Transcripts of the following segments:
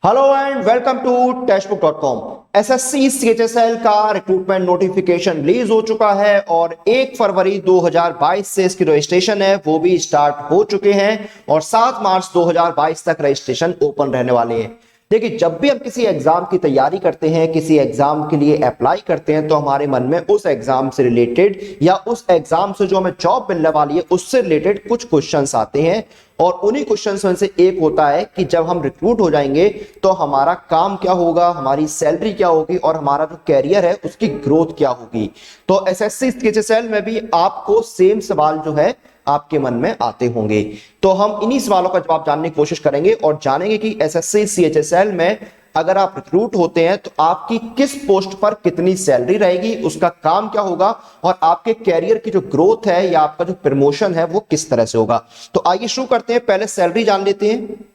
Hello and welcome to Testbook dot com. SSC CHSL का recruitment notification release हो चुका है और 1 फरवरी 2022 से इसकी रजिस्ट्रेशन है वो भी स्टार्ट हो चुके हैं और 7 मार्च 2022 तक रजिस्ट्रेशन ओपन रहने वाले हैं। देखिए, जब भी हम किसी एग्जाम की तैयारी करते हैं, किसी एग्जाम के लिए अप्लाई करते हैं, तो हमारे मन में उस एग्जाम से रिलेटेड या उस एग्जाम से जो हमें जॉब मिलने वाली है उससे रिलेटेड कुछ क्वेश्चंस आते हैं और उन्हीं क्वेश्चंस में से एक होता है कि जब हम रिक्रूट हो जाएंगे तो हमारा काम क्या होगा, हमारी सैलरी क्या होगी और हमारा जो कैरियर है उसकी ग्रोथ क्या होगी। तो एसएससी सीएचएसएल में भी आपको सेम सवाल जो है आपके मन में आते होंगे। तो हम इन्हीं सवालों का जवाब जानने की कोशिश करेंगे और जानेंगे कि एसएससी सीएचएसएल में अगर आप रिक्रूट होते हैं तो आपकी किस पोस्ट पर कितनी सैलरी रहेगी, उसका काम क्या होगा और आपके कैरियर की जो ग्रोथ है या आपका जो प्रमोशन है वो किस तरह से होगा। तो आइए शुरू करते हैं, पहले सैलरी जान लेते हैं।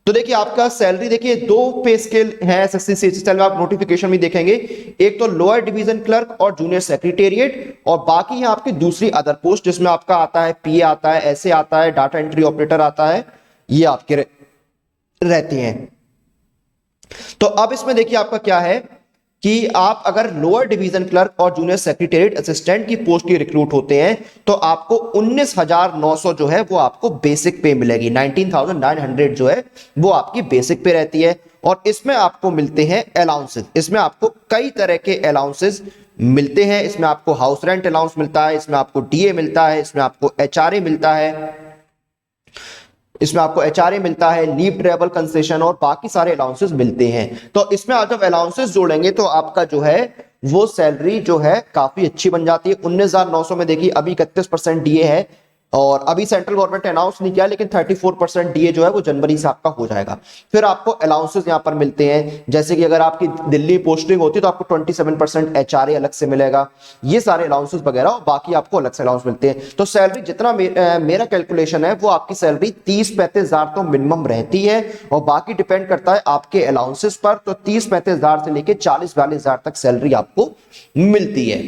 तो देखिए, आपका सैलरी देखिए 2 पे स्केल है एसएससी सीएचएसएल में, आप नोटिफिकेशन में देखेंगे। एक तो लोअर डिवीजन क्लर्क और जूनियर सेक्रेटेरिएट और बाकी है आपकी दूसरी अदर पोस्ट जिसमें आपका आता है पीए आता है, एसए आता है, डाटा एंट्री ऑपरेटर आता है, ये आपके रहते हैं। तो अब इसमें देखिए आपका क्या है कि आप अगर लोअर डिवीजन क्लर्क और जूनियर सेक्रेटेरिएट असिस्टेंट की पोस्ट के रिक्रूट होते हैं तो आपको 19,900 जो है वो आपको बेसिक पे मिलेगी। 19,900 जो है वो आपकी बेसिक पे रहती है और इसमें आपको मिलते हैं अलाउंसेस। इसमें आपको कई तरह के अलाउंसेस मिलते हैं। इसमें आपको हाउस रेंट अलाउंस मिलता है, इसमें आपको डीए मिलता है, इसमें आपको एचआरए मिलता है, इसमें आपको एचआरए मिलता है, लीव ट्रेवल कंसेशन और बाकी सारे अलाउंसेस मिलते हैं। तो इसमें आप जब अलाउंसेस जोड़ेंगे तो आपका जो है वो सैलरी जो है काफी अच्छी बन जाती है। 19,900 में देखिए अभी 31% डीए है और अभी सेंट्रल गवर्नमेंट अनाउंस नहीं किया लेकिन 34% डीए जो है वो जनवरी से आपका हो जाएगा। फिर आपको अलाउंसेस यहां पर मिलते हैं, जैसे कि अगर आपकी दिल्ली पोस्टिंग होती है तो आपको 27% एचआरए अलग से मिलेगा, ये सारे अलाउंसेस वगैरह और बाकी आपको अलग से अलाउंस मिलते हैं। तो सैलरी जितना मेरा कैलकुलेशन है वो आपकी सैलरी 30-35 हजार तो मिनिमम रहती है और बाकी डिपेंड करता है आपके अलाउंसेस पर। तो 30-35 हजार से लेकर 40-42 हजार तक सैलरी आपको मिलती है।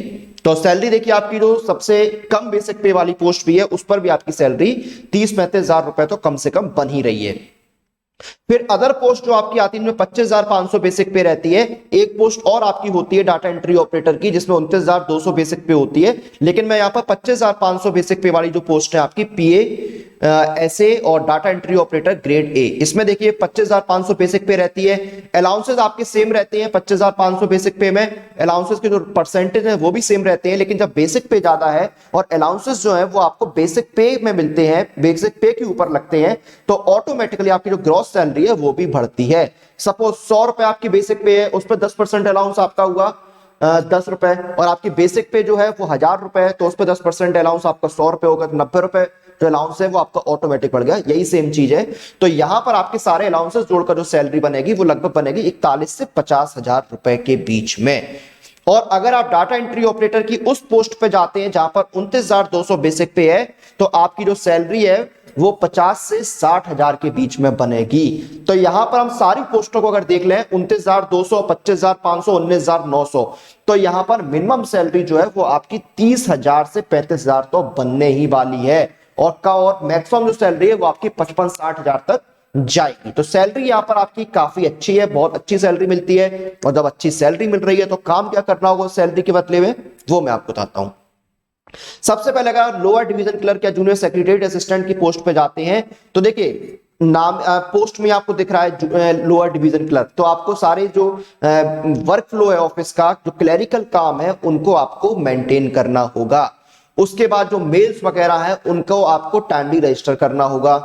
तो सैलरी देखिए आपकी जो सबसे कम बेसिक पे वाली पोस्ट भी है उस पर भी आपकी सैलरी 30-35 हजार रुपए तो कम से कम बन ही रही है। फिर अदर पोस्ट जो आपकी आती है 25,500 बेसिक पे रहती है। एक पोस्ट और आपकी होती है डाटा एंट्री ऑपरेटर की जिसमें 29,200 बेसिक पे होती है, लेकिन मैं यहां पर 25,500 बेसिक पे वाली जो पोस्ट है आपकी पीए एसए और data entry operator grade A, इसमें देखिए 25,500 बेसिक पे रहती है। अलाउंसेस आपके सेम रहते हैं 25,500 बेसिक पे में, अलाउंसेस के जो परसेंटेज है वो भी सेम रहते हैं, लेकिन जब बेसिक पे ज्यादा है और अलाउंसेस जो है वो आपको बेसिक पे में मिलते हैं, बेसिक पे के ऊपर लगते हैं, तो ऑटोमेटिकली आपकी जो ग्रॉस सैलरी है वो भी बढ़ती है। सपोज 100 रुपए आपकी बेसिक पे है, उस पर 10% अलाउंस आपका हुआ 10 रुपए और आपकी बेसिक पे जो है वो 1,000 रुपए है तो उस पर 10% अलाउंस आपका 100 रुपए होगा, तो 90 रुपए जो अलाउंस है वो आपका ऑटोमेटिक बढ़ गया। यही सेम चीज है। तो यहां पर आपके सारे अलाउंसेस जोड़कर जो सैलरी बनेगी वो लगभग बनेगी 41 से 50 हजार रुपए के बीच में। और अगर आप डाटा एंट्री ऑपरेटर की उस पोस्ट पे जाते हैं जहां पर 29,200 बेसिक पे है तो आपकी जो सैलरी है वो 50 से 60 हजार के बीच में बनेगी। तो यहां पर हम सारी पोस्टों को अगर देख लें 29,200, 25,500, 19,900, तो यहां पर मिनिमम सैलरी जो है वो आपकी 30,000 से 35,000 तो बनने ही वाली है और मैक्सिमम जो सैलरी है वो आपकी 55-60 हजार तक जाएगी। तो सैलरी यहां पर आपकी काफी अच्छी है, बहुत अच्छी सैलरी मिलती है और जब अच्छी सैलरी मिल रही है तो काम क्या करना होगा सैलरी के बदले में वो मैं आपको बताता हूं। सबसे पहले अगर लोअर डिवीजन क्लर्क या जूनियर सेक्रेटरी असिस्टेंट की पोस्ट पे जाते हैं तो देखिए नाम पोस्ट में आपको दिख रहा है लोअर डिवीजन क्लर्क, तो आपको सारे जो वर्क फ्लो है ऑफिस का, जो क्लरिकल काम है उनको आपको मेंटेन करना होगा। उसके बाद जो मेल्स वगैरह है उनको आपको टाइमली रजिस्टर करना होगा।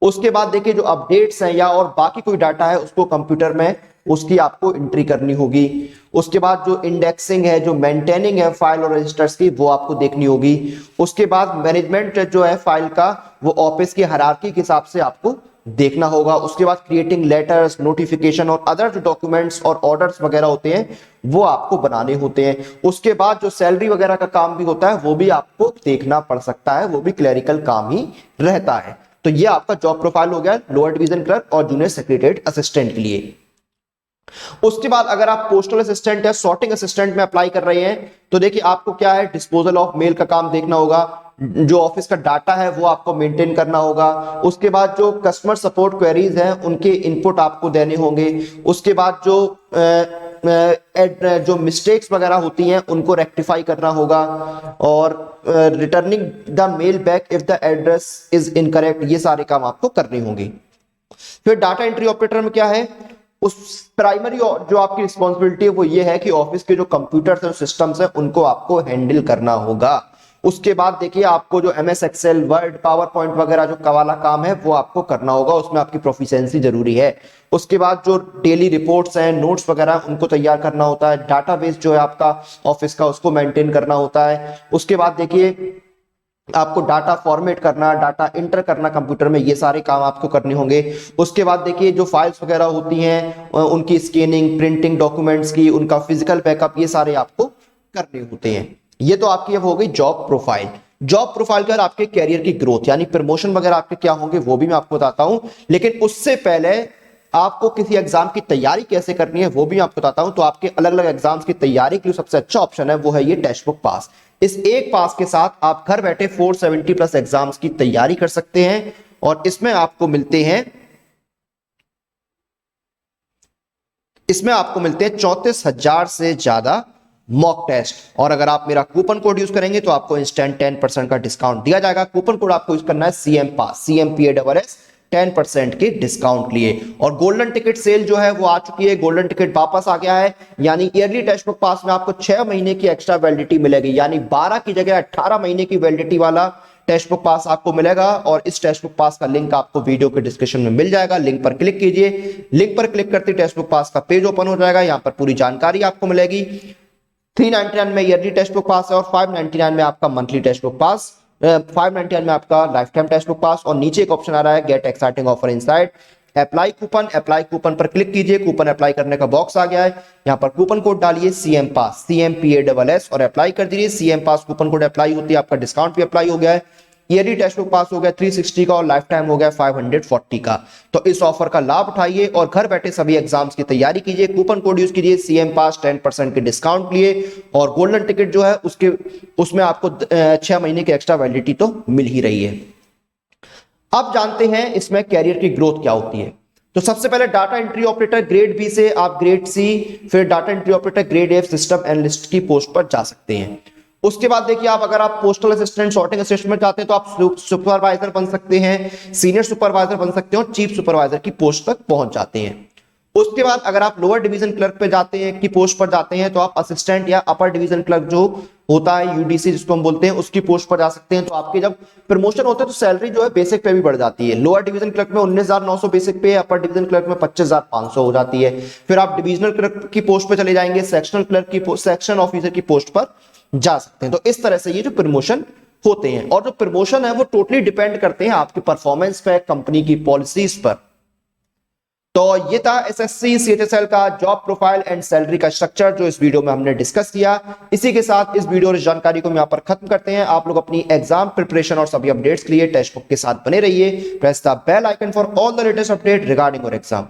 उसके बाद देखिए जो अपडेट्स हैं या और बाकी कोई डाटा है उसको कंप्यूटर में उसकी आपको एंट्री करनी होगी। उसके बाद जो इंडेक्सिंग है, जो मेंटेनिंग है फाइल और रजिस्टर्स की, वो आपको देखनी होगी। उसके बाद मैनेजमेंट जो है फाइल का वो ऑफिस की हायरार्की के हिसाब से आपको देखना होगा। उसके बाद क्रिएटिंग लेटर्स, नोटिफिकेशन और अदर जो डॉक्यूमेंट्स और ऑर्डर्स वगैरह होते हैं वो आपको बनाने होते हैं। उसके बाद जो सैलरी वगैरह का काम भी होता है वो भी आपको देखना पड़ सकता है, वो भी क्लरिकल काम ही रहता है। तो ये आपका जॉब प्रोफाइल हो गया लोअर डिवीजन क्लर्क और जूनियर सेक्रेटरीट असिस्टेंट के लिए। उसके बाद अगर आप पोस्टल असिस्टेंट या सॉर्टिंग असिस्टेंट में अप्लाई कर रहे हैं तो देखिए आपको क्या है, डिस्पोजल ऑफ मेल का काम देखना होगा, जो ऑफिस का डाटा है वो आपको मेंटेन करना होगा। उसके बाद जो कस्टमर सपोर्ट क्वेरीज हैं उनके इनपुट आपको देने होंगे। उसके बाद जो मिस्टेक्स वगैरह होती हैं उनको रेक्टिफाई करना होगा, और returning the mail back if the address is incorrect, ये सारे काम आपको करने होंगे। फिर डाटा एंट्री ऑपरेटर में क्या है, उस प्राइमरी जो आपकी रिस्पॉन्सिबिलिटी है वो ये है कि ऑफिस के जो कंप्यूटर्स हैं, सिस्टम्स हैं, उनको आपको हैंडल करना होगा। उसके बाद देखिए आपको जो MS Excel, Word, PowerPoint वगैरह जो वाला काम है वो आपको करना होगा, उसमें आपकी प्रोफिशिएंसी जरूरी है। उसके बाद जो डेली रिपोर्ट्स हैं, नोट्स वगैरह, उनको तैयार करना होता है। डाटाबेस जो है आपका ऑफिस का उसको मेंटेन करना होता है। उसके बाद देखिए आपको डाटा फॉर्मेट करना, डाटा इंटर करना कंप्यूटर में, ये सारे काम आपको करने होंगे। उसके बाद देखिए जो फाइल्स वगैरह होती हैं उनकी स्कैनिंग, प्रिंटिंग, डॉक्यूमेंट्स की, उनका फिजिकल बैकअप, ये सारे आपको करने होते हैं। ये तो आपकी अब हो गई जॉब प्रोफाइल। जॉब प्रोफाइल का आपके कैरियर की ग्रोथ यानी प्रमोशन वगैरह आपके क्या होंगे वो भी मैं आपको बताता हूं, लेकिन उससे पहले आपको किसी एग्जाम की तैयारी कैसे करनी है वो भी मैं आपको बताता हूं। तो आपके अलग अलग एग्जाम्स की तैयारी के लिए सबसे अच्छा ऑप्शन है वो है ये टेक्स्ट बुक पास। इस एक पास के साथ आप घर बैठे 470 प्लस एग्जाम्स की तैयारी कर सकते हैं, और इसमें आपको मिलते हैं 34,000 से ज्यादा मॉक टेस्ट। और अगर आप मेरा कूपन कोड यूज करेंगे तो आपको इंस्टेंट 10% का डिस्काउंट दिया जाएगा। कूपन कोड आपको यूज करना है CM पास, CMPASS, 10% के डिस्काउंट लिए। और गोल्डन टिकट सेल जो है वो आ चुकी है, गोल्डन टिकट वापस आ गया है, यानी ईयरली टेक्स्ट बुक पास में आपको 6 महीने की एक्स्ट्रा वैलिडिटी मिलेगी, यानी 12 की जगह 18 महीने की वैलिडिटी वाला टेक्स्ट बुक पास आपको मिलेगा। और इस टेक्स्ट बुक पास का लिंक आपको वीडियो के डिस्क्रिप्शन में मिल जाएगा, लिंक पर क्लिक कीजिए। लिंक पर क्लिक करते टेक्स्ट बुक पास का पेज ओपन हो जाएगा, यहां पर पूरी जानकारी आपको मिलेगी। 399 में ईयरली टेक्स्ट बुक पास है, और 599 में आपका मंथली टेक्स्ट बुक पास, 599 में आपका लाइफ टाइम टेक्स्ट बुक पास। और नीचे एक ऑप्शन आ रहा है gate exciting offer inside, apply coupon. Apply coupon पर क्लिक कीजिए, कूपन अप्लाई करने का बॉक्स आ गया है, यहां पर कूपन कोड डालिए CM पास, CMPASS, और अप्लाई कर दीजिए। CM पास कूपन कोड अप्लाई होती है, आपका डिस्काउंट भी अप्लाई हो गया है। ईयरली टेक्स्ट बुक पास हो गया 360 का, और लाइफ टाइम हो गया 540 का। तो इस ऑफर का लाभ उठाइए और घर बैठे सभी एग्जाम्स की तैयारी कीजिए। कूपन कोड यूज कीजिए CM पास, 10% के डिस्काउंट लिए, और गोल्डन टिकट जो है उसमें आपको 6 महीने की एक्स्ट्रा वैलिडिटी तो मिल ही रही है। अब जानते हैं इसमें कैरियर की ग्रोथ क्या होती है। तो सबसे पहले data entry operator grade B से आप ग्रेड C, फिर data entry operator grade F system analyst की पोस्ट पर जा सकते हैं। उसके बाद देखिए आप अगर आप पोस्टल असिस्टेंट, सॉर्टिंग असिस्टेंट में जाते हैं तो आप सुपरवाइजर बन सकते हैं, सीनियर सुपरवाइजर बन सकते हैं, और चीफ सुपरवाइजर की पोस्ट तक पहुंच जाते हैं। उसके बाद अगर आप लोअर डिवीजन क्लर्क पे जाते हैं, की पोस्ट पर जाते हैं, तो आप असिस्टेंट या अपर डिवीजन क्लर्क जो होता है UDC जिसको हम बोलते हैं, उसकी पोस्ट पर जा सकते हैं। तो आपके जब प्रमोशन होते हैं तो सैलरी जो है बेसिक पे भी बढ़ जाती है। लोअर डिवीजन क्लर्क में 19,900 बेसिक पे, अपर डिवीजन क्लर्क में 25,500 हो जाती है। फिर आप डिविजनल क्लर्क की पोस्ट पे चले जाएंगे, सेक्शनल क्लर्क की पोस्ट, सेक्शन ऑफिसर की पोस्ट पर जा सकते हैं। तो इस तरह से ये जो प्रमोशन होते हैं, और जो प्रमोशन है वो टोटली डिपेंड करते हैं आपके परफॉर्मेंस पे, कंपनी की पॉलिसीज पर। तो ये था SSC CHSL का जॉब प्रोफाइल एंड सैलरी का स्ट्रक्चर जो इस वीडियो में हमने डिस्कस किया। इसी के साथ इस वीडियो और इस जानकारी को हम यहाँ पर खत्म करते हैं। आप लोग अपनी एग्जाम प्रिपरेशन और सभी अपडेट्स के लिए टेक्स्ट बुक के साथ बने रहिए। Press the bell icon for all the latest update regarding your exam.